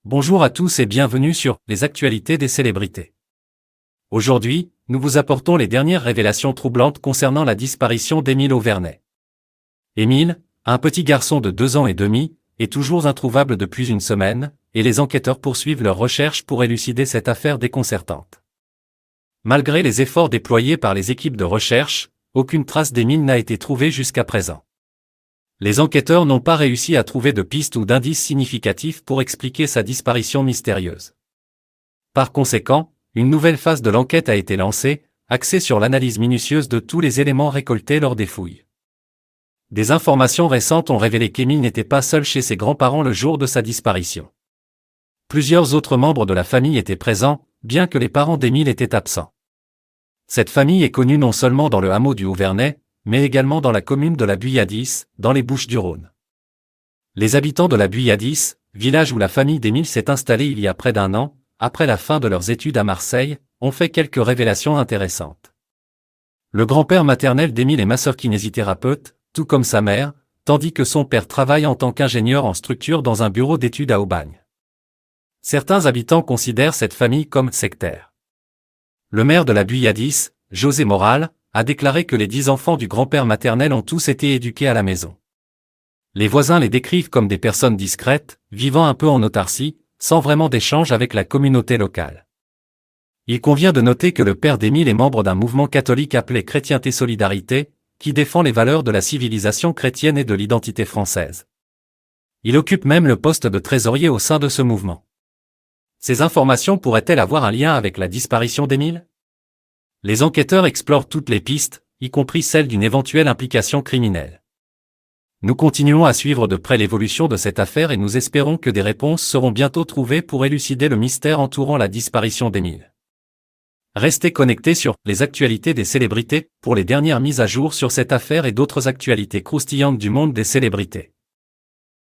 Bonjour à tous et bienvenue sur les actualités des célébrités. Aujourd'hui, nous vous apportons les dernières révélations troublantes concernant la disparition d'Émile Auvernais. Émile, un petit garçon de 2 ans et demi, est toujours introuvable depuis une semaine, et les enquêteurs poursuivent leurs recherches pour élucider cette affaire déconcertante. Malgré les efforts déployés par les équipes de recherche, aucune trace d'Émile n'a été trouvée jusqu'à présent. Les enquêteurs n'ont pas réussi à trouver de pistes ou d'indices significatifs pour expliquer sa disparition mystérieuse. Par conséquent, une nouvelle phase de l'enquête a été lancée, axée sur l'analyse minutieuse de tous les éléments récoltés lors des fouilles. Des informations récentes ont révélé qu'Émile n'était pas seul chez ses grands-parents le jour de sa disparition. Plusieurs autres membres de la famille étaient présents, bien que les parents d'Émile étaient absents. Cette famille est connue non seulement dans le hameau du Auvernais, mais également dans la commune de la Buyadis, dans les Bouches-du-Rhône. Les habitants de la Buyadis, village où la famille d'Émile s'est installée il y a près d'1 an, après la fin de leurs études à Marseille, ont fait quelques révélations intéressantes. Le grand-père maternel d'Émile est masseur-kinésithérapeute, tout comme sa mère, tandis que son père travaille en tant qu'ingénieur en structure dans un bureau d'études à Aubagne. Certains habitants considèrent cette famille comme sectaire. Le maire de la Buyadis, José Moral, a déclaré que les 10 enfants du grand-père maternel ont tous été éduqués à la maison. Les voisins les décrivent comme des personnes discrètes, vivant un peu en autarcie, sans vraiment d'échange avec la communauté locale. Il convient de noter que le père d'Émile est membre d'un mouvement catholique appelé Chrétienté Solidarité, qui défend les valeurs de la civilisation chrétienne et de l'identité française. Il occupe même le poste de trésorier au sein de ce mouvement. Ces informations pourraient-elles avoir un lien avec la disparition d'Émile ? Les enquêteurs explorent toutes les pistes, y compris celle d'une éventuelle implication criminelle. Nous continuons à suivre de près l'évolution de cette affaire et nous espérons que des réponses seront bientôt trouvées pour élucider le mystère entourant la disparition d'Émile. Restez connectés sur les actualités des célébrités pour les dernières mises à jour sur cette affaire et d'autres actualités croustillantes du monde des célébrités.